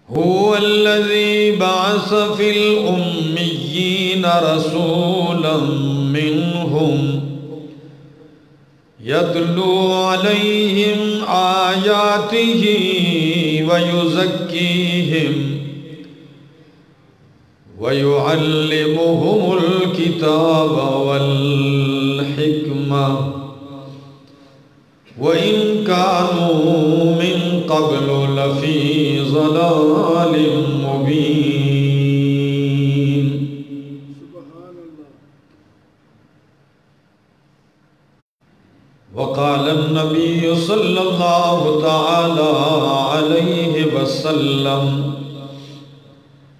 هو الذي بعث في الأميين رسولا منهم يتلو عليهم آياته ويزكيهم ويعلمهم الكتاب والحكمة وإن كانوا من قبل لفي ضلال مبين. وقال النبي صلى الله تعالى عليه وسلم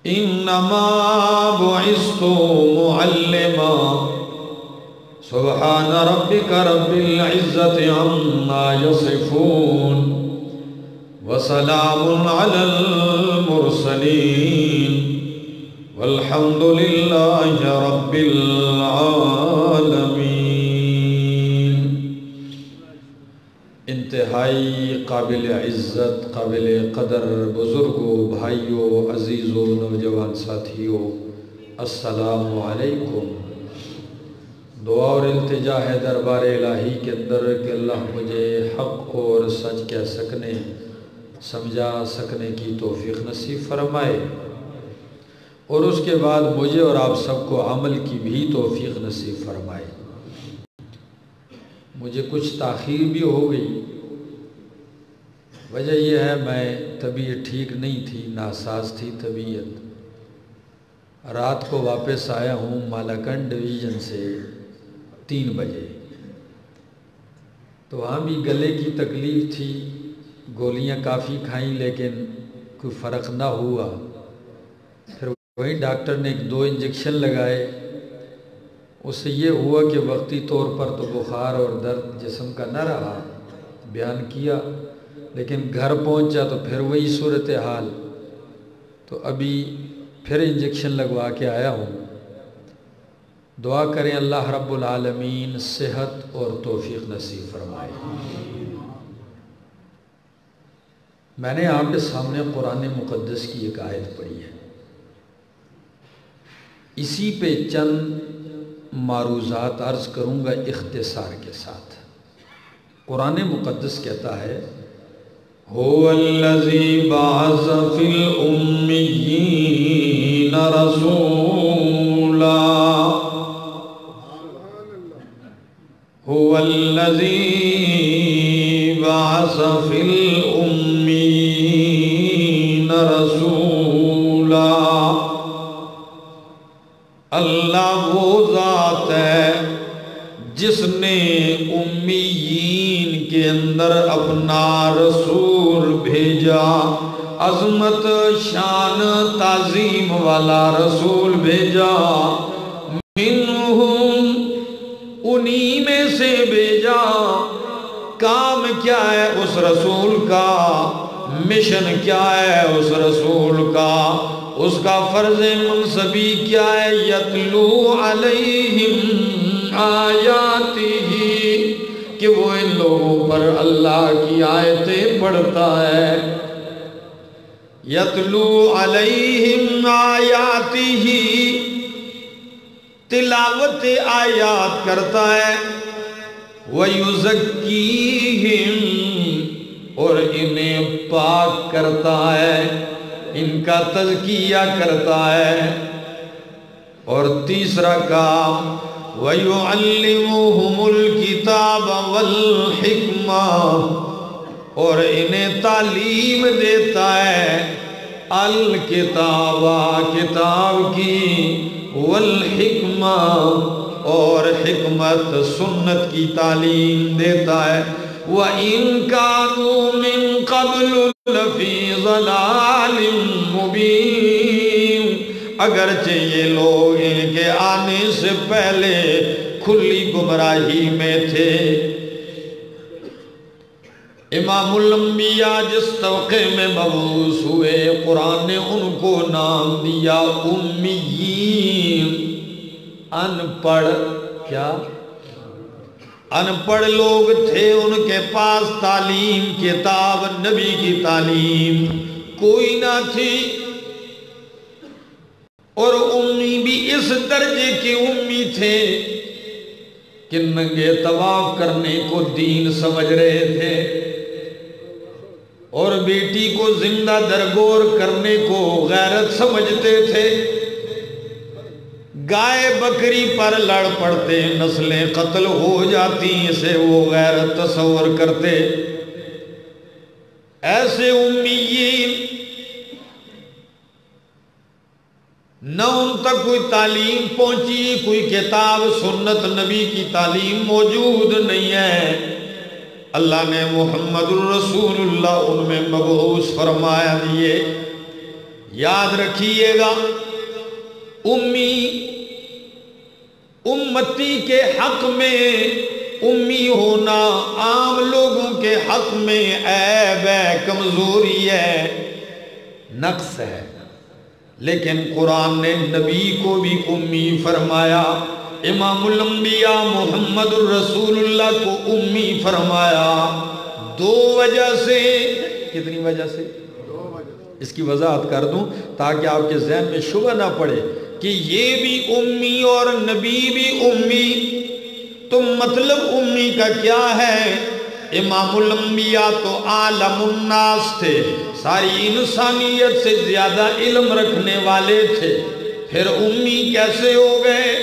إنما بعثت معلما سبحان ربك رب العزة عما يصفون وسلام على المرسلين والحمد لله رب العالمين. انتہائی قابل عزت، قابل قدر بزرگوں، بھائیوں، عزیزوں، نوجوان ساتھیوں، السلام علیکم. دعا اور التجا ہے دربار الہی کے اندر کہ اللہ مجھے حق اور سچ کہہ سکنے، سمجھا سکنے کی توفیق نصیب فرمائے، اور اس کے بعد مجھے اور آپ سب کو عمل کی بھی توفیق نصیب فرمائے. مجھے کچھ تاخیر بھی ہو گئی. وجہ یہ ہے میں طبیعت ٹھیک نہیں تھی، ناساز تھی طبیعت. رات کو واپس آیا ہوں مالاکنڈ ڈویژن سے 3 بجے. تو وہاں بھی گلے کی تکلیف تھی، گولیاں کافی کھائیں لیکن کوئی فرق نہ ہوا. پھر وہی ڈاکٹر نے 1-2 انجیکشن لگائے. اس سے یہ ہوا کہ وقتی طور پر تو بخار اور درد جسم کا نہ رہا، بیان کیا، لیکن گھر پہنچا تو پھر وہی صورتحال. تو ابھی پھر انجیکشن لگوا کے آیا ہوں. دعا کریں اللہ رب العالمین صحت اور توفیق نصیب فرمائے. میں نے آپ کے سامنے قرآن مقدس کی ایک آیت پڑھی ہے. اسی پہ چند معروضات عرض کروں گا اختصار کے ساتھ. قرآن مقدس کہتا ہے هو الذی بعث فی الأمیین رسولا هو الذی بعث فی الأمیین رسولا. اللہ وہ ذات ہے جس نے امیین کے اندر اپنا رسول بھیجا، عظمت شان تعظیم والا رسول بھیجا. منہم انہی میں سے بھیجا. کام کیا ہے اس رسول کا؟ مشن کیا ہے اس رسول کا؟ اس کا فرض منصبی کیا ہے؟ یتلو علیہم آیاتہ، کہ وہ ان لوگوں پر اللہ کی آیتیں پڑھتا ہے. یتلو علیہم آیاتہ، تلاوت آیات کرتا ہے. وَيُزَكِّيهِمْ، اور انہیں پاک کرتا ہے، ان کا تزکیہ کرتا ہے. اور تیسرا کام وَيُعَلِّمُهُمُ الْكِتَابَ وَالْحِكْمَةَ، اور انہیں تعلیم دیتا ہے الکتاب، کتاب کی، والحکمہ، اور حکمت سنت کی تعلیم دیتا ہے. وَإِن كَانُوا مِن قَبْلُ لَفِي ضَلَالٍ مُبِينٍ، اگرچہ یہ لوگ ان کے آنے سے پہلے کھلی گمراہی میں تھے. امام الانبیاء جس طبقے میں مبعوث ہوئے، قرآن نے ان کو نام دیا امیین، ان پڑھ. کیا؟ ان پڑھ لوگ تھے، ان کے پاس تعلیم کتاب نبی کی تعلیم کوئی نہ تھی، اور امی بھی اس درجے کے امی تھے کہ ننگے طواف کرنے کو دین سمجھ رہے تھے، اور بیٹی کو زندہ درگور کرنے کو غیرت سمجھتے تھے۔ گائے بکری پر لڑ پڑتے، نسلیں قتل ہو جاتی، اسے وہ غیرت تصور کرتے۔ ایسے امیین، نہ ان تک کوئی تعلیم پہنچی، کوئی کتاب سنت نبی کی تعلیم موجود نہیں ہے۔ اللہ نے محمد الرسول اللہ ان میں مبعوث فرمایا دیے۔ یاد رکھیے گا، امی امتی کے حق میں امی ہونا عام لوگوں کے حق میں عیب ہے، کمزوری ہے، نقص ہے، لیکن قرآن نے نبی کو بھی امی فرمایا، امام الانبیاء محمد الرسول اللہ کو امی فرمایا۔ دو وجہ سے، کتنی وجہ سے؟ اس کی وضاحت کر دوں تاکہ آپ کے ذہن میں شبہ نہ پڑے کہ یہ بھی امی اور نبی بھی امی، تو مطلب امی کا کیا ہے؟ امام الانبیاء تو عالم الناس تھے، ساری انسانیت سے زیادہ علم رکھنے والے تھے، پھر امی کیسے ہو گئے؟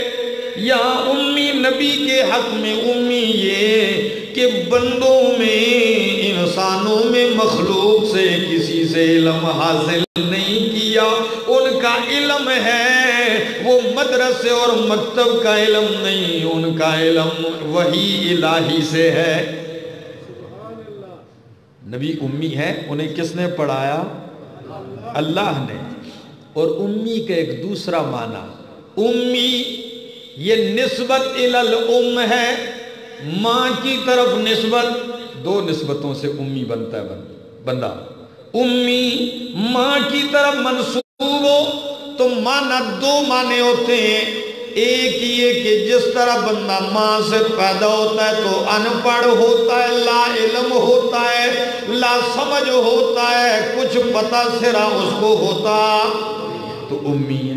یا امی نبی کے حق میں امی یہ کہ بندوں میں، انسانوں میں، مخلوق سے کسی سے علم حاصل نہیں کیا، ان کا علم ہے وہ مدرسے اور مکتب کا علم نہیں، ان کا علم وحی الہی سے ہے۔ نبی امی ہے، انہیں کس نے پڑھایا؟ اللہ نے۔ اور امی کا ایک دوسرا معنی، امی یہ نسبت الالام ہے، ماں کی طرف نسبت، دو نسبتوں سے امی بنتا ہے بندہ۔ امی ماں کی طرف منسوب ہو تو معنی دو معنی ہوتے ہیں، ایک یہ کہ جس طرح بندہ ماں سے پیدا ہوتا ہے تو ان پڑھ ہوتا ہے، لا علم ہوتا ہے، لا سمجھ ہوتا ہے، کچھ پتہ سرا اس کو ہوتا تو امی ہے۔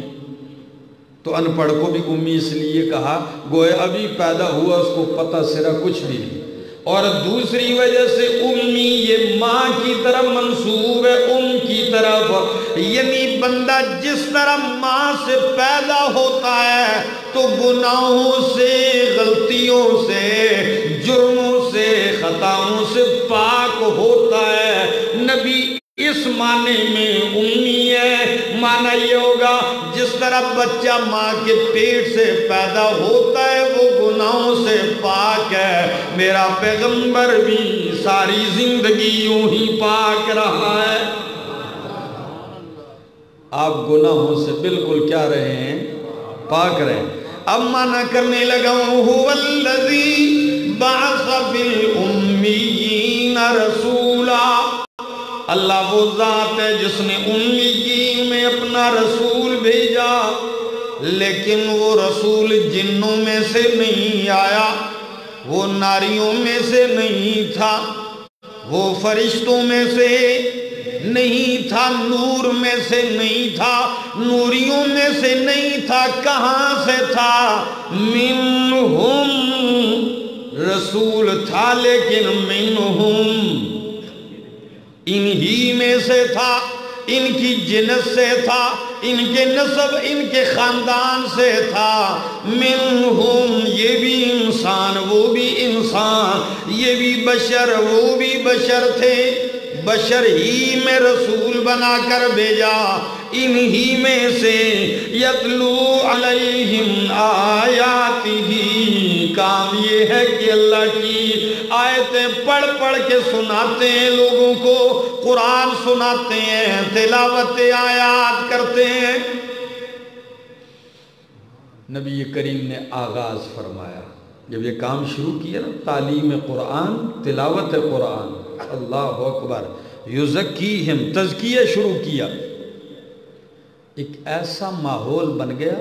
تو ان پڑھ کو بھی امی اس لیے کہا گویا ابھی پیدا ہوا، اس کو پتہ سرا کچھ بھی نہیں۔ اور دوسری وجہ سے امی یہ ماں کی طرف منسوب ہے، کی طرف، یعنی بندہ جس طرح ماں سے پیدا ہوتا ہے تو گناہوں سے، غلطیوں سے، جرموں سے، خطاؤں سے پاک ہوتا ہے، نبی اس معنی میں امی ہے۔ معنی یہ ہوگا جس طرح بچہ ماں کے پیٹ سے پیدا ہوتا ہے وہ گناہوں سے پاک ہے، میرا پیغمبر بھی ساری زندگی یوں ہی پاک رہا ہے۔ آپ گناہوں سے بالکل کیا رہے ہیں؟ پاک رہے ہیں۔ اب معنی کرنے لگا ہوں، هو الذی بعث فی الامیین رسولا، اللہ وہ ذات ہے جس نے امیین میں اپنا رسول بھیجا، لیکن وہ رسول جنوں میں سے نہیں آیا، وہ ناریوں میں سے نہیں تھا، وہ فرشتوں میں سے نہیں تھا، نور میں سے نہیں تھا، نوریوں میں سے نہیں تھا، کہاں سے تھا؟ منہم، رسول تھا لیکن منہم، انہی میں سے تھا، ان کی جنس سے تھا، ان کے نسب، ان کے خاندان سے تھا۔ منہم، یہ بھی انسان وہ بھی انسان، یہ بھی بشر وہ بھی بشر تھے، بشر ہی میں رسول بنا کر بھیجا، انہی میں سے یتلو علیہم آیاتہ، کام یہ ہے کہ اللہ کی آیتیں پڑھ پڑھ کے سناتے ہیں لوگوں کو، قرآن سناتے ہیں، تلاوت آیات کرتے ہیں۔ نبی کریم نے آغاز فرمایا، جب یہ کام شروع کیا نا، تعلیم قرآن، تلاوت قرآن، اللہ اکبر، یزکیہم، تزکیہ شروع کیا، ایک ایسا ماحول بن گیا،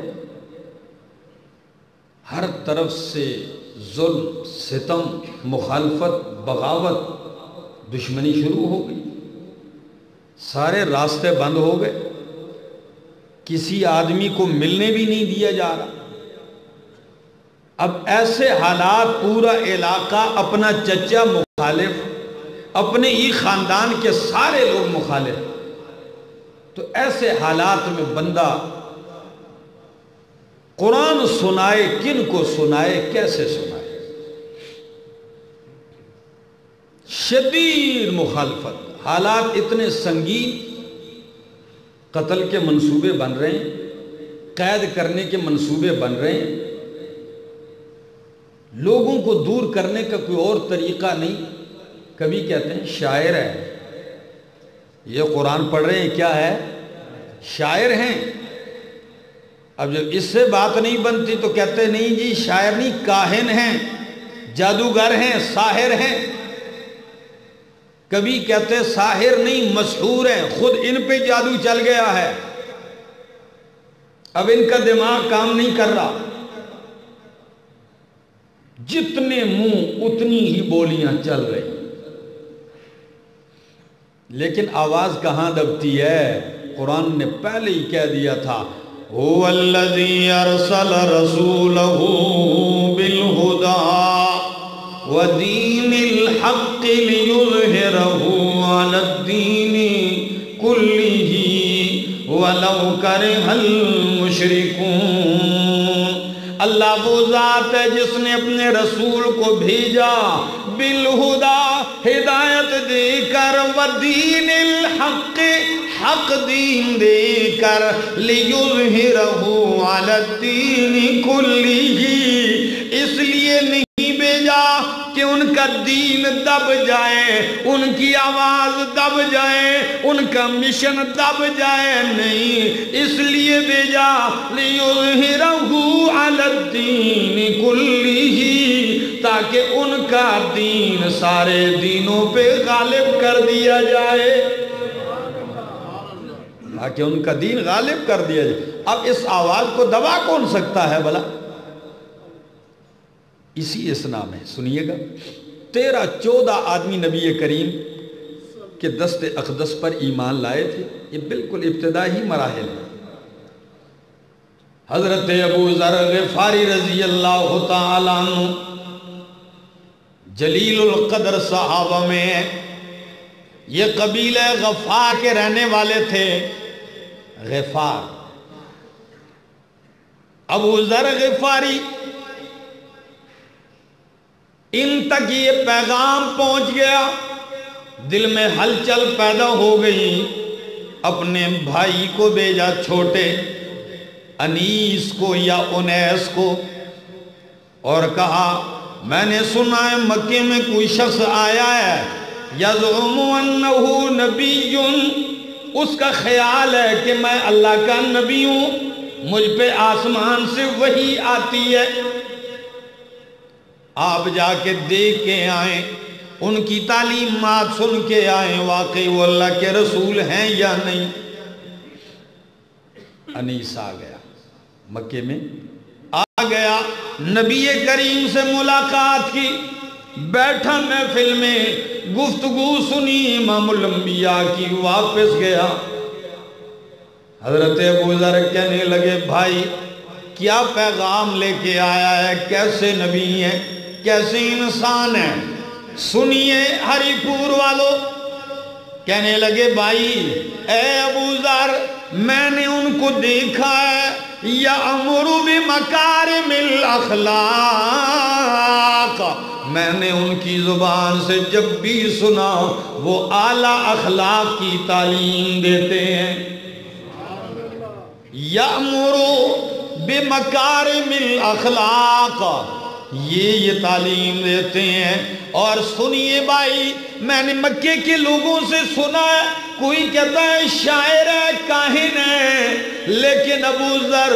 ہر طرف سے ظلم، ستم، مخالفت، بغاوت، دشمنی شروع ہو گئی، سارے راستے بند ہو گئے، کسی آدمی کو ملنے بھی نہیں دیا جا رہا۔ اب ایسے حالات، پورا علاقہ اپنا چچا مخالف، اپنے ہی خاندان کے سارے لوگ مخالف، تو ایسے حالات میں بندہ قرآن سنائے، کن کو سنائے، کیسے سنائے؟ شدید مخالفت، حالات اتنے سنگین، قتل کے منصوبے بن رہے ہیں، قید کرنے کے منصوبے بن رہے ہیں، لوگوں کو دور کرنے کا کوئی اور طریقہ نہیں۔ کبھی کہتے ہیں شاعر ہے، یہ قرآن پڑھ رہے ہیں، کیا ہے؟ شاعر ہیں۔ اب جب اس سے بات نہیں بنتی تو کہتے ہیں نہیں جی شاعر نہیں، کاہن ہیں، جادوگر ہیں، ساحر ہیں۔ کبھی کہتے ہیں ساحر نہیں، مسحور ہیں، خود ان پہ جادو چل گیا ہے، اب ان کا دماغ کام نہیں کر رہا۔ جتنے منہ اتنی ہی بولیاں چل رہی، لیکن آواز کہاں دبتی ہے؟ قرآن نے پہلے ہی کہہ دیا تھا هو الذی ارسل رسولہ بالہدی ودین الحق لیظہرہ علی الدین کلہ ولو کرہ المشرکون۔ اللہ وہ ذات ہے جس نے اپنے رسول کو بھیجا بالہدا، ہدایت دے کر، ودین الحق، حق دین دے کر، لیظہرہ علی الدین کلہ، اس لیے نہیں بھیجا کہ ان کا دین دب جائے، ان کی آواز دب جائے، ان کا مشن دب جائے، نہیں، اس لیے بھیجا لیظہرہ علی الدین کلہ، تاکہ ان کا دین سارے دینوں پہ غالب کر دیا جائے، تاکہ ان کا دین غالب کر دیا جائے۔ اب اس آواز کو دبا کون سکتا ہے بھلا؟ اسی اسنا میں سنیے گا، 13-14 آدمی نبی کریم کے دست اقدس پر ایمان لائے تھے۔ یہ بالکل ابتدائی مراحل ہیں۔ حضرت ابو ذر غفاری رضی اللہ تعالیٰ عنہ جلیل القدر صحابہ میں ہے، یہ قبیلہ غفار کے رہنے والے تھے۔ غفار، ابو ذر غفاری، ان تک یہ پیغام پہنچ گیا، دل میں ہلچل پیدا ہو گئی، اپنے بھائی کو بھیجا، چھوٹے انیس کو یا انیس کو، اور کہا میں نے سنا ہے مکے میں کوئی شخص آیا ہے یزعم انہ نبی، اس کا خیال ہے کہ میں اللہ کا نبی ہوں، مجھ پہ آسمان سے وحی آتی ہے، آپ جا کے دیکھ کے آئیں، ان کی تعلیمات سن کے آئیں، واقعی وہ اللہ کے رسول ہیں یا نہیں۔ انیس آ گیا، مکے میں آ گیا، نبی کریم سے ملاقات کی، بیٹھا محفل میں، گفتگو سنی امام الانبیاء کی، واپس گیا۔ حضرت ابو ذر کہنے لگے بھائی کیا پیغام لے کے آیا ہے، کیسے نبی ہیں، کیسے انسان ہیں، سنیے ہری پور والوں۔ کہنے لگے بھائی اے ابو ذر میں نے ان کو دیکھا ہے یأمر بمکارم الاخلاق، میں نے ان کی زبان سے جب بھی سنا وہ اعلیٰ اخلاق کی تعلیم دیتے ہیں۔ یأمر بمکارم الاخلاق، یہ تعلیم دیتے ہیں۔ اور سنیے بھائی میں نے مکے کے لوگوں سے سنا ہے کوئی کہتا ہے شاعر ہے، کاہن ہے، لیکن ابو ذر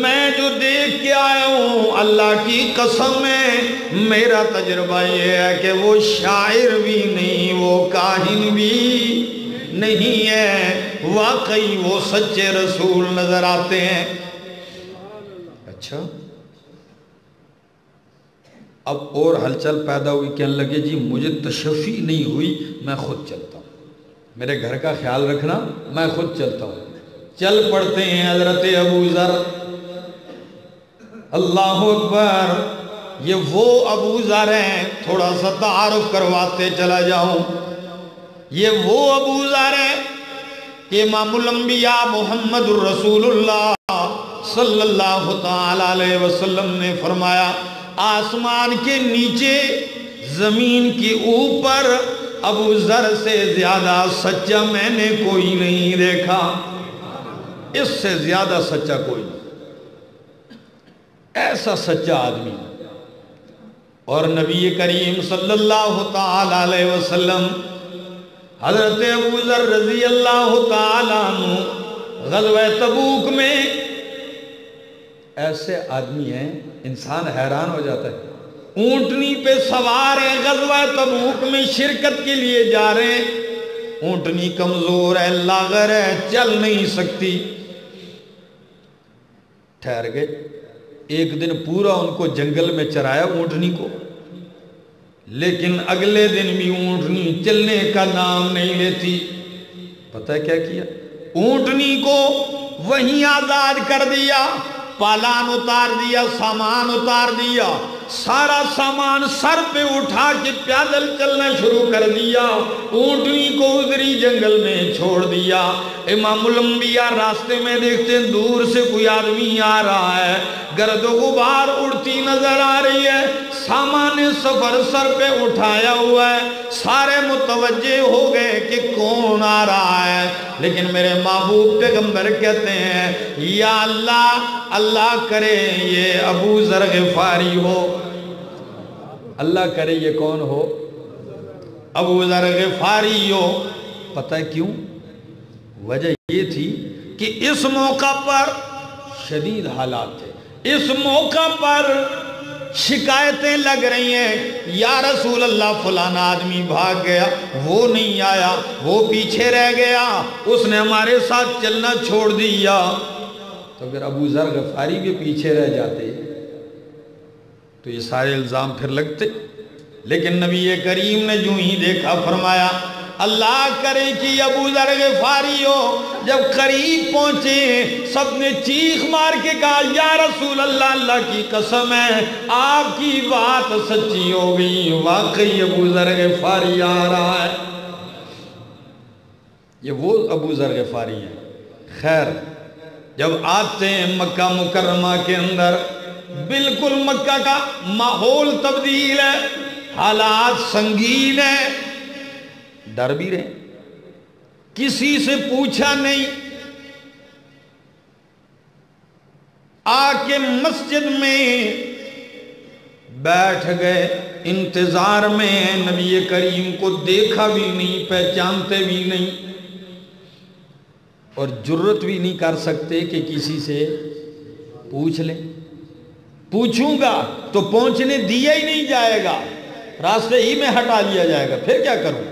میں جو دیکھ کے آیا ہوں اللہ کی قسم ہے میرا تجربہ یہ ہے کہ وہ شاعر بھی نہیں، وہ کاہن بھی نہیں ہے، واقعی وہ سچے رسول نظر آتے ہیں۔ اچھا اب اور ہلچل پیدا ہوئی، کہنے لگے جی مجھے تشفی نہیں ہوئی، میں خود چلتا ہوں، میرے گھر کا خیال رکھنا، میں خود چلتا ہوں۔ چل پڑتے ہیں حضرت ابو ذر، اللہ اکبر، یہ وہ ابو ذر ہیں، تھوڑا سا تعارف کرواتے چلا جاؤں، یہ وہ ابو ذر ہیں کہ امام الانبیاء محمد الرسول اللہ صلی اللہ تعالی علیہ وسلم نے فرمایا آسمان کے نیچے زمین کے اوپر ابو ذر سے زیادہ سچا میں نے کوئی نہیں دیکھا، اس سے زیادہ سچا کوئی نہیں، ایسا سچا آدمی۔ اور نبی کریم صلی اللہ تعالی علیہ وسلم حضرت ابو ذر رضی اللہ تعالیٰ عنہ غزوہ تبوک میں ایسے آدمی ہیں انسان حیران ہو جاتا ہے، اونٹنی پہ سوار ہیں، غزوہ تبوک میں شرکت کے لیے جا رہے ہیں، اونٹنی کمزور ہے، لاغر ہے، چل نہیں سکتی، ٹھہر گئے، ایک دن پورا ان کو جنگل میں چرایا اونٹنی کو، لیکن اگلے دن بھی اونٹنی چلنے کا نام نہیں لیتی۔ پتہ ہے کیا کیا؟ اونٹنی کو وہیں آزاد کر دیا، پالان اتار دیا، سامان اتار دیا، سارا سامان سر پہ اٹھا کے پیدل چلنا شروع کر دیا، اونٹنی کو ادھری جنگل میں چھوڑ دیا۔ امام الانبیاء راستے میں دیکھتے ہیں دور سے کوئی آدمی آ رہا ہے، گرد و غبار اڑتی نظر آ رہی ہے، سامان سفر سر پہ اٹھایا ہوا ہے، سارے متوجہ ہو گئے کہ کون آ رہا ہے، لیکن میرے محبوب پیغمبر کہتے ہیں یا اللہ، اللہ کرے یہ ابو ذر غفاری ہو، اللہ کرے یہ کون ہو؟ ابو ذر غفاری ہو۔ پتہ ہے کیوں؟ وجہ یہ تھی کہ اس موقع پر شدید حالات تھے، اس موقع پر شکایتیں لگ رہی ہیں، یا رسول اللہ فلانا آدمی بھاگ گیا، وہ نہیں آیا، وہ پیچھے رہ گیا، اس نے ہمارے ساتھ چلنا چھوڑ دیا۔ تو اگر ابو ذر غفاری بھی پیچھے رہ جاتے تو یہ سارے الزام پھر لگتے، لیکن نبی کریم نے جو ہی دیکھا فرمایا اللہ کرے کہ ابو ذر غفاری ہو۔ جب قریب پہنچے سب نے چیخ مار کے کہا یا رسول اللہ، اللہ کی قسم ہے آپ کی بات سچی ہو گئی، واقعی ابو ذر غفاری آ رہا ہے۔ یہ وہ ابو ذر غفاری ہیں۔ خیر، جب آتے ہیں مکہ مکرمہ کے اندر، بالکل مکہ کا ماحول تبدیل ہے، حالات سنگین ہیں، ڈر بھی رہے، کسی سے پوچھا نہیں، آ کے مسجد میں بیٹھ گئے، انتظار میں نبی کریم کو دیکھا بھی نہیں، پہچانتے بھی نہیں، اور جرت بھی نہیں کر سکتے کہ کسی سے پوچھ لیں، پوچھوں گا تو پہنچنے دیا ہی نہیں جائے گا، راستے ہی میں ہٹا لیا جائے گا، پھر کیا کروں؟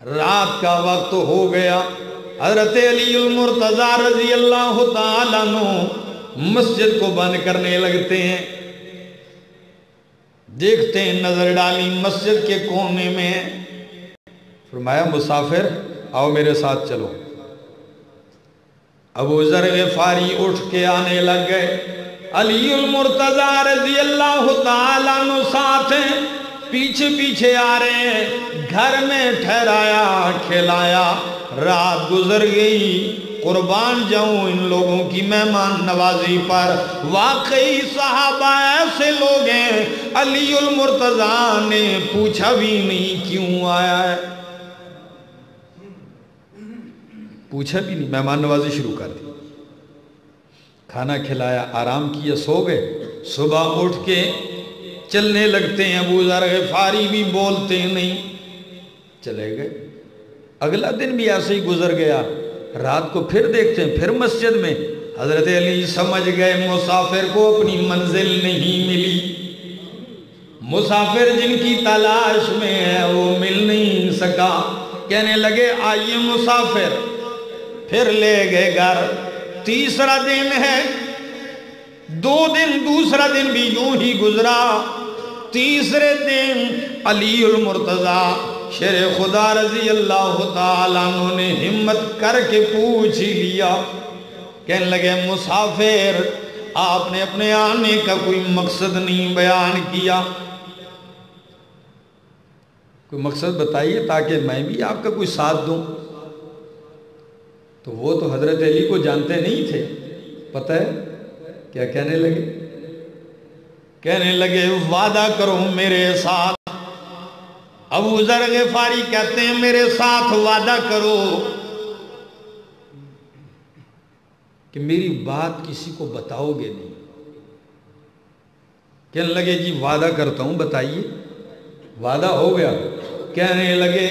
رات کا وقت ہو گیا، حضرت علی المرتضی رضی اللہ تعالیٰ عنہ مسجد کو بند کرنے لگتے ہیں، دیکھتے ہیں، نظر ڈالی مسجد کے کونے میں، فرمایا مسافر آؤ میرے ساتھ چلو۔ ابو ذر غفاری اٹھ کے آنے لگ گئے، علی المرتضی رضی اللہ تعالیٰ عنہ ساتھ ہیں، پیچھے پیچھے آ رہے ہیں، گھر میں ٹھہرایا کھلایا، رات گزر گئی، قربان جاؤں ان لوگوں کی مہمان نوازی پر، واقعی صحابہ ایسے لوگ ہیں، علی المرتضی نے پوچھا بھی نہیں کیوں آیا ہے، پوچھا بھی نہیں، مہمان نوازی شروع کر دی، کھانا کھلایا، آرام کیا، سو گئے، صبح اٹھ کے چلنے لگتے ہیں، ابو ذر غفاری بھی بولتے نہیں، چلے گئے۔ اگلا دن بھی ایسے ہی گزر گیا، رات کو پھر دیکھتے ہیں، پھر مسجد میں، حضرت علی سمجھ گئے مسافر کو اپنی منزل نہیں ملی، مسافر جن کی تلاش میں ہے وہ مل نہیں سکا، کہنے لگے آئیے مسافر، پھر لے گئے گھر۔ تیسرا دن ہے، 2 دن دوسرا دن بھی یوں ہی گزرا. تیسرے دن علی المرتضیٰ شیر خدا رضی اللہ تعالیٰ عنہ نے ہمت کر کے پوچھ ہی لیا. کہنے لگے مسافر آپ نے اپنے آنے کا کوئی مقصد نہیں بیان کیا. کوئی مقصد بتائیے تاکہ میں بھی آپ کا کوئی ساتھ دوں. تو وہ تو حضرت علی کو جانتے نہیں تھے. پتہ ہے کیا کہنے لگے؟ کہنے لگے وعدہ کرو میرے ساتھ. ابو ذر غفاری کہتے ہیں میرے ساتھ وعدہ کرو کہ میری بات کسی کو بتاؤ گے نہیں. کہنے لگے جی وعدہ کرتا ہوں بتائیے. وعدہ ہو گیا. کہنے لگے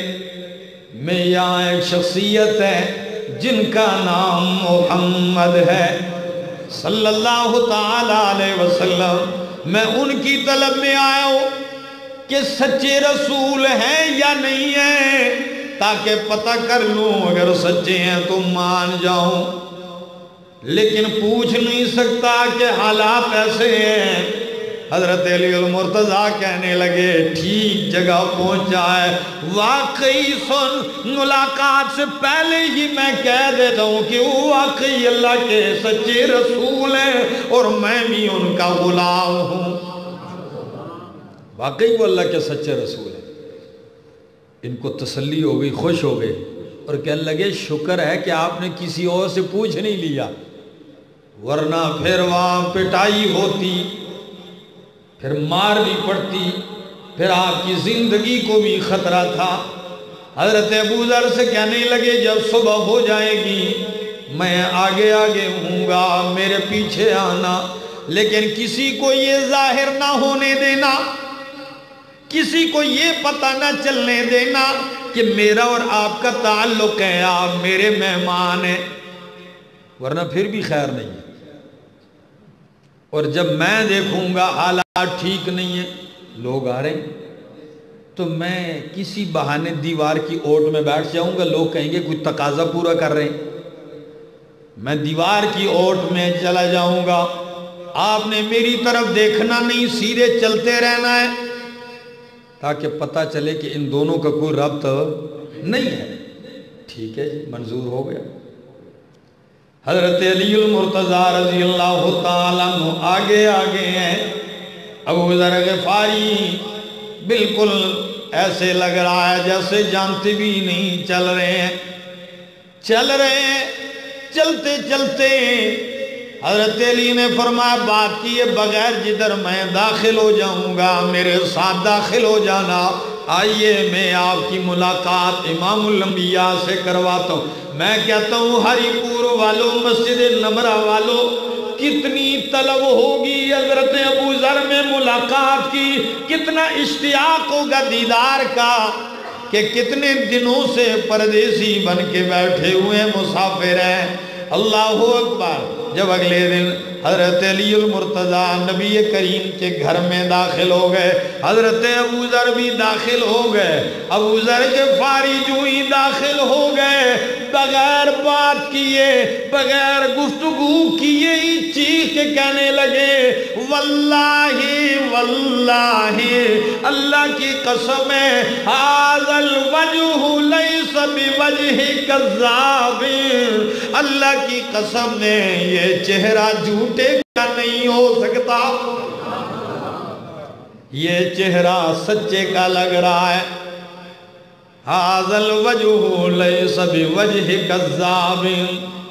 میں یہاں ایک شخصیت ہے جن کا نام محمد ہے صلی اللہ تعالی علیہ وسلم. میں ان کی طلب میں آیا ہوں کہ سچے رسول ہیں یا نہیں ہیں, تاکہ پتہ کر لوں. اگر سچے ہیں تو مان جاؤں, لیکن پوچھ نہیں سکتا کہ حالات ایسے ہیں. حضرت علی المرتضیٰ کہنے لگے ٹھیک جگہ پہنچا ہے. واقعی سن, ملاقات سے پہلے ہی میں کہہ دیتا ہوں کہ وہ واقعی اللہ کے سچے رسول ہیں اور میں بھی ان کا غلام ہوں. واقعی وہ اللہ کے سچے رسول ہیں. ان کو تسلی ہو گئی, خوش ہو گئے اور کہنے لگے شکر ہے کہ آپ نے کسی اور سے پوچھ نہیں لیا, ورنہ پھر وہاں پٹائی ہوتی, پھر مار بھی پڑتی, پھر آپ کی زندگی کو بھی خطرہ تھا. حضرت ابو ذر سے کہنے لگے جب صبح ہو جائے گی میں آگے آگے ہوں گا, میرے پیچھے آنا, لیکن کسی کو یہ ظاہر نہ ہونے دینا, کسی کو یہ پتہ نہ چلنے دینا کہ میرا اور آپ کا تعلق ہے, آپ میرے مہمان ہیں, ورنہ پھر بھی خیر نہیں ہے. اور جب میں دیکھوں گا حالات ٹھیک نہیں ہیں, لوگ آ رہے ہیں, تو میں کسی بہانے دیوار کی اوٹ میں بیٹھ جاؤں گا. لوگ کہیں گے کوئی تقاضا پورا کر رہے ہیں. میں دیوار کی اوٹ میں چلا جاؤں گا. آپ نے میری طرف دیکھنا نہیں, سیدھے چلتے رہنا ہے تاکہ پتہ چلے کہ ان دونوں کا کوئی ربط نہیں ہے. ٹھیک ہے جی, منظور ہو گیا. حضرت علی المرتضیٰ رضی اللہ تعالیٰ عنہ آگے آگے ہیں. ابو ذر غفاری بالکل ایسے لگ رہا ہے جیسے جانتے بھی نہیں چل رہے ہیں. چلتے چلتے حضرت علی نے فرمایا بات کیے بغیر جدھر میں داخل ہو جاؤں گا میرے ساتھ داخل ہو جانا. آئیے میں آپ کی ملاقات امام الانبیاء سے کرواتا ہوں. میں کہتا ہوں ہری پور والوں, مسجد نمرہ والوں, کتنی طلب ہوگی حضرت ابو ذر میں ملاقات کی, کتنا اشتیاق ہوگا دیدار کا, کہ کتنے دنوں سے پردیسی بن کے بیٹھے ہوئے مسافر ہیں. اللہ اکبر. جب اگلے دن حضرت علی المرتضیٰ نبی کریم کے گھر میں داخل ہو گئے, حضرت ابو ذر بھی داخل ہو گئے. ابو ذر غفاری جو ہی داخل ہو گئے, بغیر بات کیے, بغیر گفتگو کیے ہی چیخ کے کہنے لگے واللہ واللہ اللہ کی قسم ہے, ھذا الوجہ لیس بوجہ کذاب, اللہ کی قسم نے یہ چہرہ جھوٹے کا نہیں ہو سکتا, یہ چہرہ سچے کا لگ رہا ہے. ھذا الوجہ لیس بوجہ کذاب,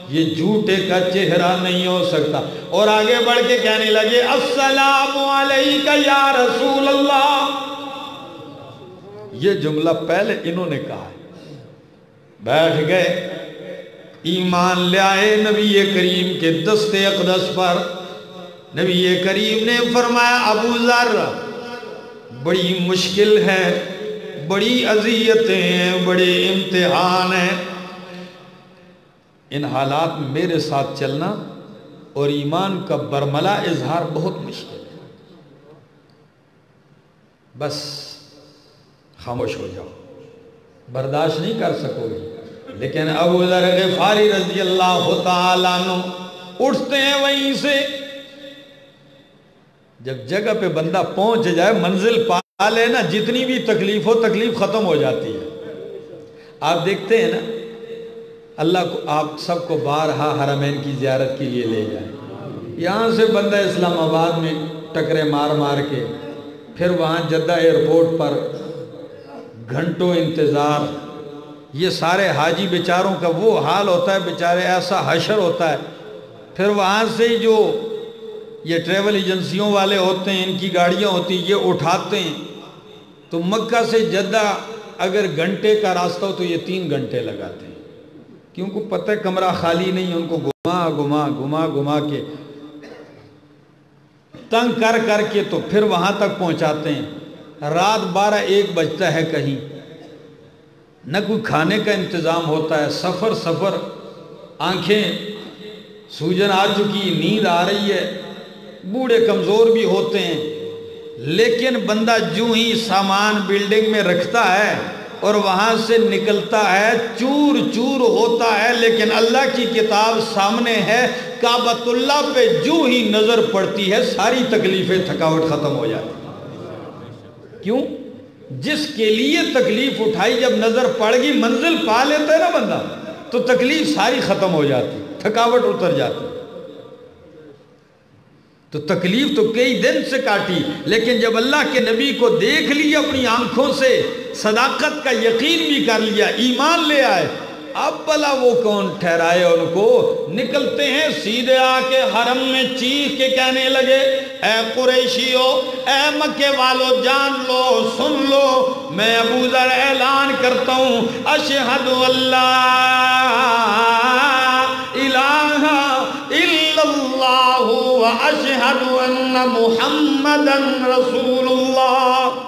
یہ جھوٹے کا چہرہ نہیں ہو سکتا. اور آگے بڑھ کے کہنے لگے السلام علیک یا رسول اللہ. یہ جملہ پہلے انہوں نے کہا ہے. بیٹھ گئے, ایمان لے آئے نبی کریم کے دست اقدس پر. نبی کریم نے فرمایا ابو ذر بڑی مشکل ہے, بڑی اذیتیں ہیں, بڑے امتحان ہیں. ان حالات میں میرے ساتھ چلنا اور ایمان کا برملا اظہار بہت مشکل ہے. بس خاموش ہو جاؤ, برداشت نہیں کر سکو گے. لیکن ابو ذر غفاری رضی اللہ تعالیٰ عنہ اٹھتے ہیں وہیں سے, جب جگہ پہ بندہ پہنچ جائے، منزل پا لے نا، جتنی بھی تکلیف ہو تکلیف ختم ہو جاتی ہے۔ آپ دیکھتے ہیں نا، اللہ کو آپ سب کو بارہا حرمین کی زیارت کے لیے لے جائے، یہاں سے بندہ اسلام آباد میں ٹکرے مار مار کے، پھر وہاں جدہ ایئرپورٹ پر گھنٹوں انتظار، یہ سارے حاجی بیچاروں کا وہ حال ہوتا ہے، بیچارے ایسا حشر ہوتا ہے۔ پھر وہاں سے جو یہ ٹریول ایجنسیوں والے ہوتے ہیں، ان کی گاڑیاں ہوتی ہیں، یہ اٹھاتے ہیں، تو مکہ سے جدہ اگر گھنٹے کا راستہ ہو تو یہ 3 گھنٹے لگاتے ہیں، کیونکہ پتہ کمرہ خالی نہیں، ان کو گھما گھما کے تنگ کر کر کے تو پھر وہاں تک پہنچاتے ہیں۔ رات 12-1 بجتا ہے، کہیں نہ کوئی کھانے کا انتظام ہوتا ہے، سفر آنکھیں سوجن آ چکی، نیند آ رہی ہے، بوڑھے کمزور بھی ہوتے ہیں، لیکن بندہ جو ہی سامان بلڈنگ میں رکھتا ہے اور وہاں سے نکلتا ہے چور چور ہوتا ہے، لیکن اللہ کی کتاب سامنے ہے، کعبۃ اللہ پہ جو ہی نظر پڑتی ہے ساری تکلیفیں تھکاوٹ ختم ہو جاتی۔ کیوں؟ جس کے لیے تکلیف اٹھائی جب نظر پڑ گئی، منزل پا لیتا ہے نا بندہ، تو تکلیف ساری ختم ہو جاتی، تھکاوٹ اتر جاتی۔ تو تکلیف تو کئی دن سے کاٹی، لیکن جب اللہ کے نبی کو دیکھ لیا اپنی آنکھوں سے، صداقت کا یقین بھی کر لیا، ایمان لے آئے، اب بھلا وہ کون ٹھہرائے ان کو؟ نکلتے ہیں سیدھے آ کے حرم میں چیخ کے کہنے لگے، اے قریشیو، اے مکے والو، جان لو، سن لو، میں ابو ذر اعلان کرتا ہوں، اشہد اللہ الہ الا اللہ و اشہد ان محمدن رسول اللہ۔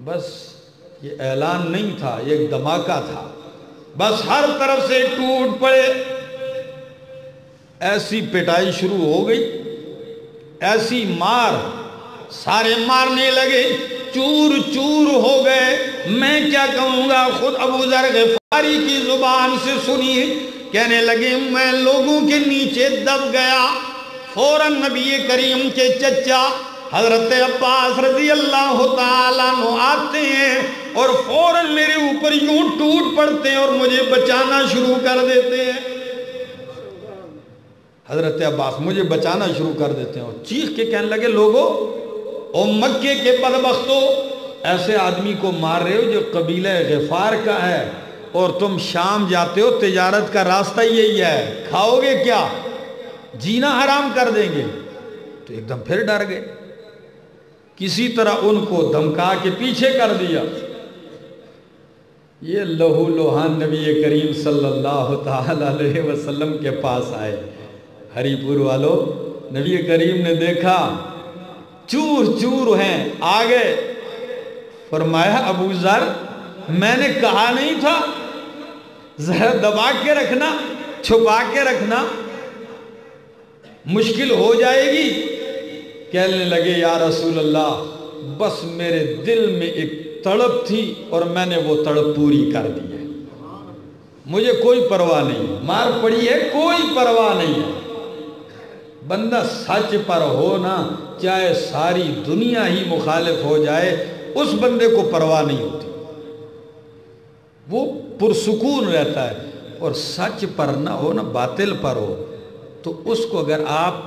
بس یہ اعلان نہیں تھا، یہ ایک دھماکہ تھا، بس ہر طرف سے ٹوٹ پڑے، ایسی پٹائی شروع ہو گئی، ایسی مار، سارے مارنے لگے، چور چور ہو گئے۔ میں کیا کہوں گا، خود ابو ذر غفاری کی زبان سے سنیے، کہنے لگے میں لوگوں کے نیچے دب گیا، فوراً نبی کریم کے چچا حضرت عباس رضی اللہ تعالیٰ عنہ آتے ہیں اور فوراً میرے اوپر یوں ٹوٹ پڑتے ہیں اور مجھے بچانا شروع کر دیتے ہیں۔ حضرت عباس مجھے بچانا شروع کر دیتے ہیں اور چیخ کے کہنے لگے، لوگو، او مکے کے بدبختو، ایسے آدمی کو مار رہے ہو جو قبیلہ غفار کا ہے، اور تم شام جاتے ہو، تجارت کا راستہ یہی ہے، کھاؤ گے کیا؟ جینا حرام کر دیں گے۔ تو ایک دم پھر ڈر گئے، کسی طرح ان کو دھمکا کے پیچھے کر دیا۔ یہ لہو لوہان نبی کریم صلی اللہ تعالی علیہ وسلم کے پاس آئے، ہری پور والو، نبی کریم نے دیکھا چور چور ہیں، آگے فرمایا ابو ذر میں نے کہا نہیں تھا ذرا دبا کے رکھنا، چھپا کے رکھنا، مشکل ہو جائے گی۔ کہنے لگے یا رسول اللہ، بس میرے دل میں ایک تڑپ تھی اور میں نے وہ تڑپ پوری کر دی ہے، مجھے کوئی پرواہ نہیں، مار پڑی ہے کوئی پرواہ نہیں ہے۔ بندہ سچ پر ہو نا، چاہے ساری دنیا ہی مخالف ہو جائے، اس بندے کو پرواہ نہیں ہوتی، وہ پرسکون رہتا ہے۔ اور سچ پر نہ ہو نا، باطل پر ہو، تو اس کو اگر آپ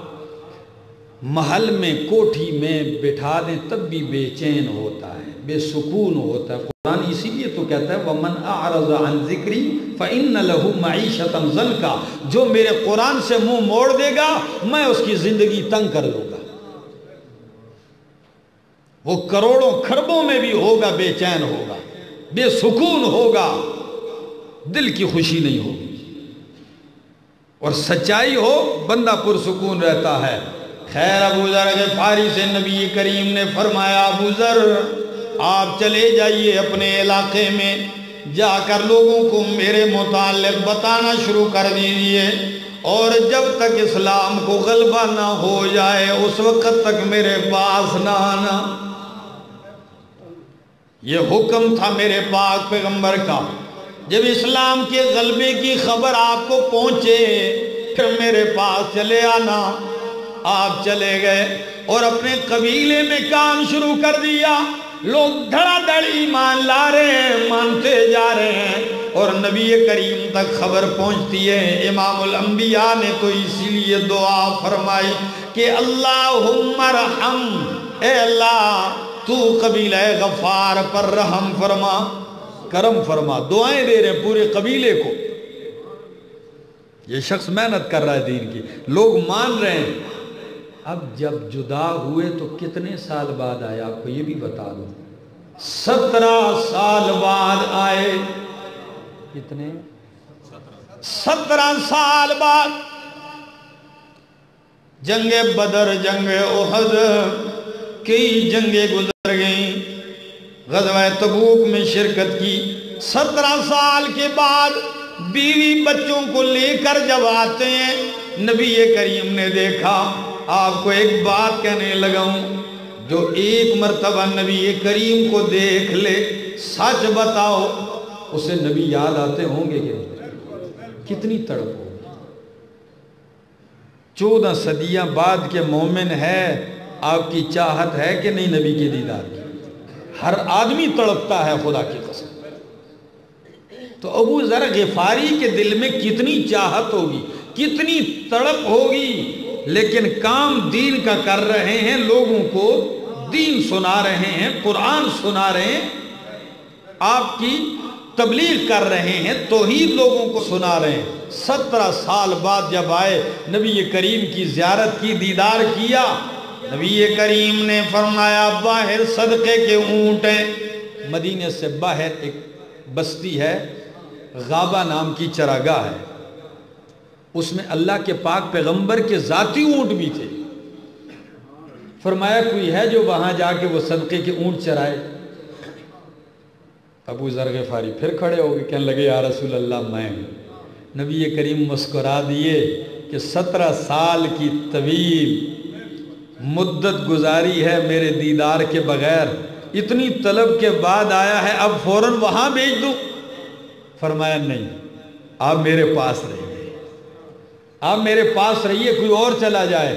محل میں کوٹھی میں بٹھا دیں تب بھی بے چین ہوتا ہے، بے سکون ہوتا ہے۔ قرآن اسی لیے تو کہتا ہے وَمَنْ أَعْرَضَ عَنْ ذِكْرِي فَإِنَّ لَهُ مَعِيشَةً ضَنْكَ، جو میرے قرآن سے منہ موڑ دے گا میں اس کی زندگی تنگ کر دوں گا، وہ کروڑوں کھربوں میں بھی ہوگا بے چین ہوگا، بے سکون ہوگا، دل کی خوشی نہیں ہوگی۔ اور سچائی ہو بندہ پرسکون رہتا ہے۔ خیر ابو ذر غفاری سے نبی کریم نے فرمایا ابو ذر آپ چلے جائیے اپنے علاقے میں، جا کر لوگوں کو میرے متعلق بتانا شروع کر دیجئے، اور جب تک اسلام کو غلبہ نہ ہو جائے اس وقت تک میرے پاس نہ آنا۔ یہ حکم تھا میرے پاک پیغمبر کا، جب اسلام کے غلبے کی خبر آپ کو پہنچے پھر میرے پاس چلے آنا۔ آپ چلے گئے اور اپنے قبیلے میں کام شروع کر دیا. لوگ دھڑا دھڑ ایمان لا رہے ہیں, مانتے جا رہے ہیں, اور نبی کریم تک خبر پہنچتی ہے. امام الانبیاء نے تو اسی لیے دعا فرمائی کہ اللہم ارحم, اے اللہ تو قبیلہ غفار پر رحم فرما, کرم فرما. دعائیں دے رہے ہیں پورے قبیلے کو. یہ شخص محنت کر رہا ہے دین کی, لوگ مان رہے ہیں. اب جب جدا ہوئے تو کتنے سال بعد آئے آپ کو یہ بھی بتا دوں. 17 سال بعد آئے. کتنے؟ 17 سال بعد. جنگ بدر, جنگ احد, کئی جنگیں گزر گئیں. غزوہ تبوک میں شرکت کی. 17 سال کے بعد بیوی بچوں کو لے کر جب آتے ہیں, نبی کریم نے دیکھا. آپ کو ایک بات کہنے لگا ہوں, جو ایک مرتبہ نبی کریم کو دیکھ لے, سچ بتاؤ اسے نبی یاد آتے ہوں گے کہ کتنی تڑپ ہوگی. 14 صدیاں بعد کے مومن ہے, آپ کی چاہت ہے کہ نہیں نبی کے دیدار کی؟ ہر آدمی تڑپتا ہے خدا کی قسم. تو ابو ذر غفاری کے دل میں کتنی چاہت ہوگی, کتنی تڑپ ہوگی, لیکن کام دین کا کر رہے ہیں, لوگوں کو دین سنا رہے ہیں, قرآن سنا رہے ہیں, آپ کی تبلیغ کر رہے ہیں, توحید لوگوں کو سنا رہے ہیں. 17 سال بعد جب آئے, نبی کریم کی زیارت کی, دیدار کیا, نبی کریم نے فرمایا باہر صدقے کے اونٹ ہیں. مدینے سے باہر ایک بستی ہے, غابہ نام کی چراگاہ ہے, اس میں اللہ کے پاک پیغمبر کے ذاتی اونٹ بھی تھے. فرمایا کوئی ہے جو وہاں جا کے وہ صدقے کے اونٹ چرائے؟ ابو ذر غفاری پھر کھڑے ہو گئے, کہنے لگے یا رسول اللہ میں ہوں. نبی کریم مسکرا دیے کہ 17 سال کی طویل مدت گزاری ہے میرے دیدار کے بغیر, اتنی طلب کے بعد آیا ہے, اب فوراً وہاں بھیج دوں؟ فرمایا نہیں, آپ میرے پاس رہیے, آپ میرے پاس رہیے, کوئی اور چلا جائے.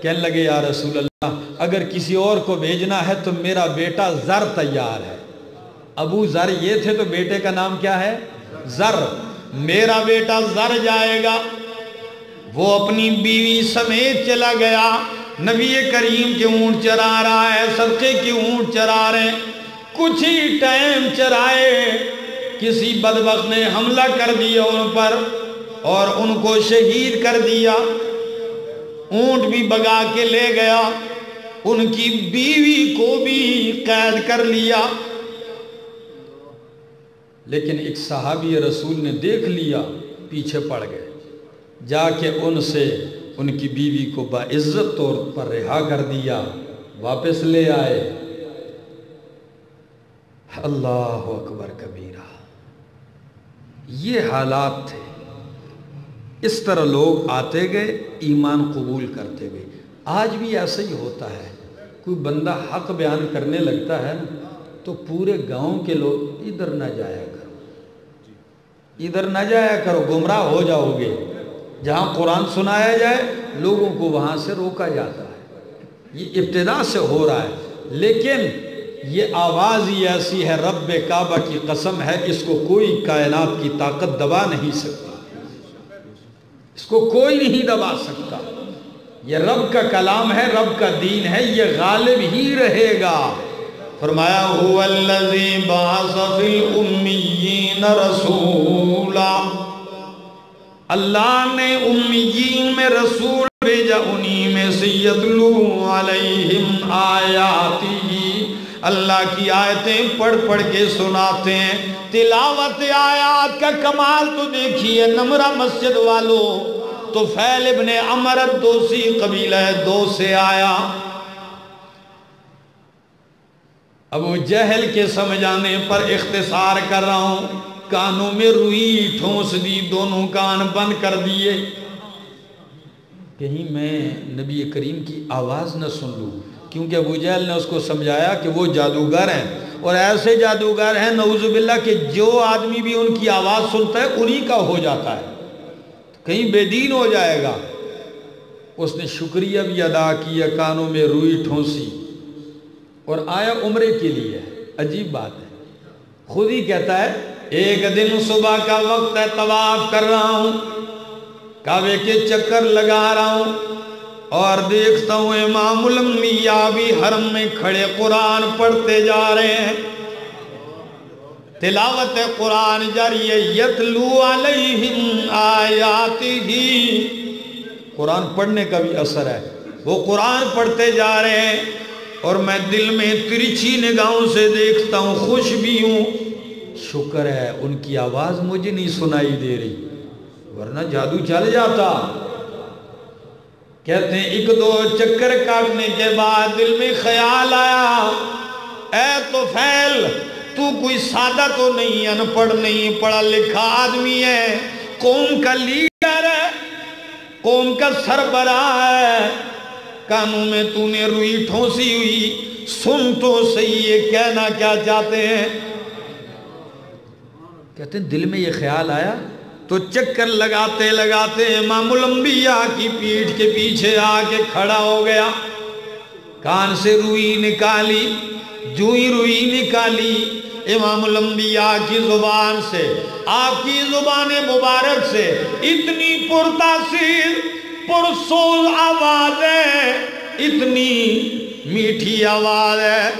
کہنے لگے یا رسول اللہ اگر کسی اور کو بھیجنا ہے تو میرا بیٹا زر تیار ہے. ابو ذر یہ تھے تو بیٹے کا نام کیا ہے؟ زر. میرا بیٹا زر جائے گا. وہ اپنی بیوی سمیت چلا گیا. نبی کریم کے اونٹ چرا رہا ہے, صدقے کے اونٹ چرا رہے ہیں. کچھ ہی ٹائم چرائے, کسی بدبخت نے حملہ کر دیا ان پر اور ان کو شہید کر دیا. اونٹ بھی بگا کے لے گیا, ان کی بیوی کو بھی قید کر لیا. لیکن ایک صحابی رسول نے دیکھ لیا, پیچھے پڑ گئے, جا کے ان سے ان کی بیوی کو باعزت طور پر رہا کر دیا, واپس لے آئے. اللہ اکبر کبیرہ. یہ حالات تھے. اس طرح لوگ آتے گئے, ایمان قبول کرتے گئے. آج بھی ایسا ہی ہوتا ہے, کوئی بندہ حق بیان کرنے لگتا ہے نا تو پورے گاؤں کے لوگ ادھر نہ جایا کرو, ادھر نہ جایا کرو, گمراہ ہو جاؤ گے. جہاں قرآن سنایا جائے لوگوں کو وہاں سے روکا جاتا ہے. یہ ابتدا سے ہو رہا ہے, لیکن یہ آواز ہی ایسی ہے, رب کعبہ کی قسم ہے, اس کو کوئی کائنات کی طاقت دبا نہیں سکتی, اس کو کوئی نہیں دبا سکتا. یہ رب کا کلام ہے, رب کا دین ہے, یہ غالب ہی رہے گا. فرمایا هو الذی بعث فی الامیین رسولا, اللہ نے امیین میں رسول بھیجا, انہی میں سے یتلو علیہم آیاتی, اللہ کی آیتیں پڑھ پڑھ کے سناتے ہیں. تلاوت آیات کا کمال تو دیکھیے. نمرہ مسجد والو تو فیل ابن عمر الدوسی قبیلہ دوس سے آیا. ابو جہل کے سمجھانے پر اختصار کر رہا ہوں, کانوں میں روئی ٹھونس دی, دونوں کان بند کر دیے, کہیں میں نبی کریم کی آواز نہ سن لوں. کیونکہ ابو جہل نے اس کو سمجھایا کہ وہ جادوگر ہیں, اور ایسے جادوگر ہیں نعوذ باللہ کہ جو آدمی بھی ان کی آواز سنتا ہے انہی کا ہو جاتا ہے, کہیں بے دین ہو جائے گا. اس نے شکریہ بھی ادا کیا، کانوں میں روئی ٹھونسی اور آیا عمرے کے لیے۔ عجیب بات ہے، خود ہی کہتا ہے ایک دن صبح کا وقت ہے، طواف کر رہا ہوں، کعبے کے چکر لگا رہا ہوں اور دیکھتا ہوں امام الانبیاء بھی حرم میں کھڑے قرآن پڑھتے جا رہے ہیں، تلاوت قرآن جاری ہے، یتلو علیہم آیاتہ، قرآن پڑھنے کا بھی اثر ہے، وہ قرآن پڑھتے جا رہے ہیں اور میں دل میں ترچھی نگاہوں سے دیکھتا ہوں، خوش بھی ہوں، شکر ہے ان کی آواز مجھے نہیں سنائی دے رہی ورنہ جادو چل جاتا۔ کہتے ہیں ایک دو چکر کاٹنے کے بعد دل میں خیال آیا، اے طفیل تو کوئی سادہ تو نہیں، ان پڑھ نہیں، پڑھا لکھا آدمی ہے، قوم کا لیڈر ہے، قوم کا سربراہ ہے، کانوں میں تو نے روئی ٹھونسی ہوئی، سن تو صحیح یہ کہنا کیا چاہتے ہیں۔ کہتے ہیں دل میں یہ خیال آیا تو چکر لگاتے لگاتے امام الانبیاء کی پیٹھ کے پیچھے آ کے کھڑا ہو گیا، کان سے روئی نکالی، جو ہی روئی نکالی امام الانبیاء کی زبان سے، آپ کی زبان مبارک سے اتنی پرتاثیر پرسوز آواز ہے، اتنی میٹھی آواز ہے،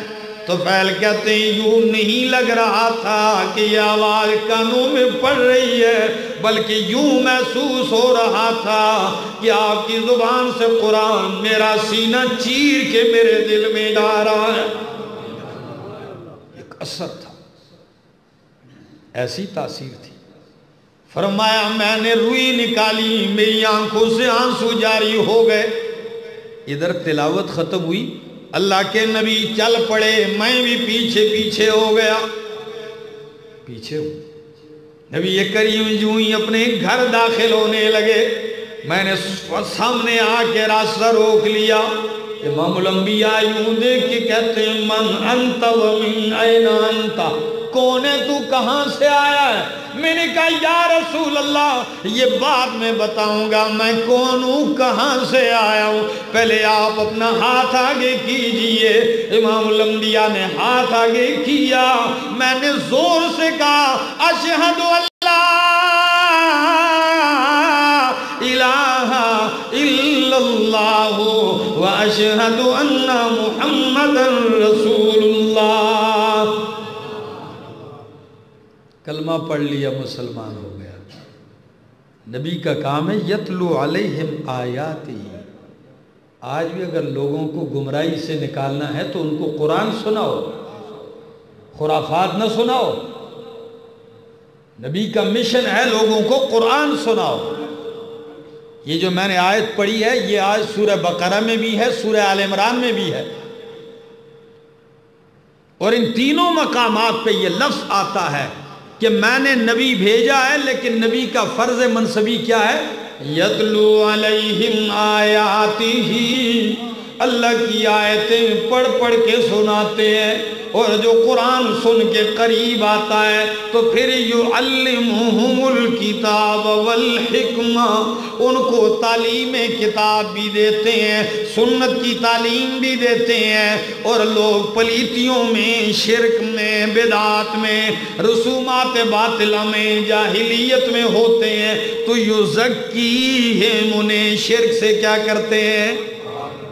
تو فیل کہتے ہیں یوں نہیں لگ رہا تھا کہ یہ آواز کانوں میں پڑ رہی ہے، بلکہ یوں محسوس ہو رہا تھا کہ آپ کی زبان سے قرآن میرا سینہ چیر کے میرے دل میں ڈال رہا ہے۔ ایک اثر تھا، ایسی تاثیر تھی۔ فرمایا میں نے روئی نکالی، میری آنکھوں سے آنسو جاری ہو گئے، ادھر تلاوت ختم ہوئی، اللہ کے نبی چل پڑے، میں بھی پیچھے پیچھے ہو گیا، پیچھے ہوں۔ نبی کریم جو ہی اپنے گھر داخل ہونے لگے، میں نے سامنے آ کے راستہ روک لیا، امام الانبیاء یوں دیکھ کے کہتے ہیں من انت ومن این انت، کون ہے تو، کہاں سے آیا ہے؟ میں نے کہا یا رسول اللہ یہ بات میں بتاؤں گا میں کون ہوں، کہاں سے آیا ہوں، پہلے آپ اپنا ہاتھ آگے کیجئے۔ امام الانبیاء نے ہاتھ آگے کیا، میں نے زور سے کہا اشہد اللہ الہ الا اللہ واشہد ان محمد رسول اللہ، کلمہ پڑھ لیا، مسلمان ہو گیا۔ نبی کا کام ہے یتلو علیہم آیاتی۔ آج بھی اگر لوگوں کو گمراہی سے نکالنا ہے تو ان کو قرآن سناؤ، خرافات نہ سناؤ۔ نبی کا مشن ہے لوگوں کو قرآن سناؤ۔ یہ جو میں نے آیت پڑھی ہے یہ آیت سورہ بقرہ میں بھی ہے، سورہ آل عمران میں بھی ہے، اور ان تینوں مقامات پہ یہ لفظ آتا ہے کہ میں نے نبی بھیجا ہے، لیکن نبی کا فرض منصبی کیا ہے؟ یتلو علیہم آیاتہ، اللہ کی آیتیں پڑھ پڑھ کے سناتے ہیں، اور جو قرآن سن کے قریب آتا ہے تو پھر یعلمہم الکتاب والحکمہ، ان کو تعلیم کتاب بھی دیتے ہیں، سنت کی تعلیم بھی دیتے ہیں، اور لوگ پلیتیوں میں، شرک میں، بدعات میں، رسومات باطلہ میں، جاہلیت میں ہوتے ہیں تو یزکیہم، انہیں شرک سے کیا کرتے ہیں؟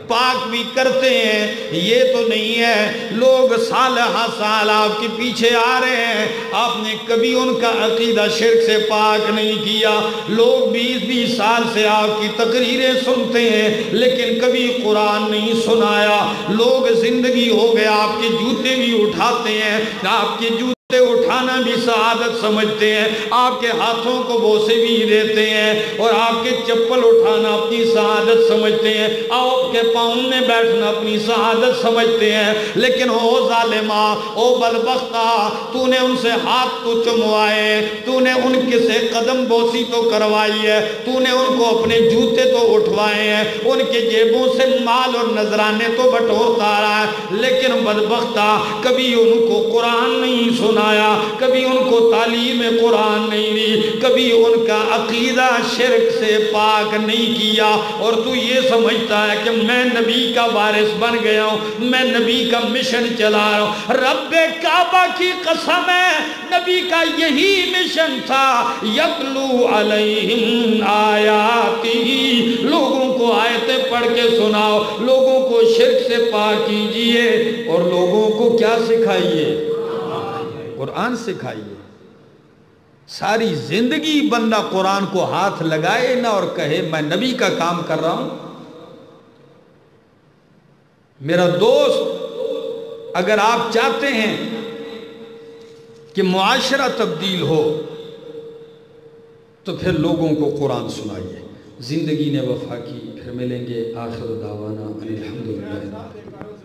پاک بھی کرتے ہیں۔ یہ تو نہیں ہے لوگ سال ہا سال آپ کے پیچھے آ رہے ہیں، آپ نے کبھی ان کا عقیدہ شرک سے پاک نہیں کیا، لوگ 20-20 سال سے آپ کی تقریریں سنتے ہیں لیکن کبھی قرآن نہیں سنایا، لوگ زندگی ہو گیا آپ کے جوتے بھی اٹھاتے ہیں، آپ کے جوتے اٹھانا بھی سعادت سمجھتے ہیں، آپ کے ہاتھوں کو بوسے بھی دیتے ہیں، اور آپ کے چپل اٹھانا اپنی سعادت سمجھتے ہیں، آپ کے پاؤں میں بیٹھنا اپنی سعادت سمجھتے ہیں، لیکن او ظالمہ، او بدبختہ، تو نے ان سے ہاتھ تو چموائے، تو نے ان کے سے قدم بوسی تو کروائی ہے، تو نے ان کو اپنے جوتے تو اٹھوائے ہیں، ان کے جیبوں سے مال اور نذرانے تو بٹورتا رہا ہے، لیکن بدبختہ کبھی ان کو قرآن نہیں سنایا، کبھی ان کو تعلیم قرآن نہیں دی، کبھی ان کا عقیدہ شرک سے پاک نہیں کیا، اور تو یہ سمجھتا ہے کہ میں نبی کا وارث بن گیا ہوں، میں نبی کا مشن چلا رہا ہوں۔ رب کعبہ کی قسم ہے، نبی کا یہی مشن تھا، یتلو علیہم آیاتہ، لوگوں کو آیتیں پڑھ کے سناؤ، لوگوں کو شرک سے پاک کیجئے، اور لوگوں کو کیا سکھائیے؟ قرآن سکھائیے۔ ساری زندگی بندہ قرآن کو ہاتھ لگائے نہ اور کہے میں نبی کا کام کر رہا ہوں۔ میرا دوست، اگر آپ چاہتے ہیں کہ معاشرہ تبدیل ہو تو پھر لوگوں کو قرآن سنائیے۔ زندگی نے وفا کی، پھر ملیں گے۔ آخر دعوانا ان الحمدللہ۔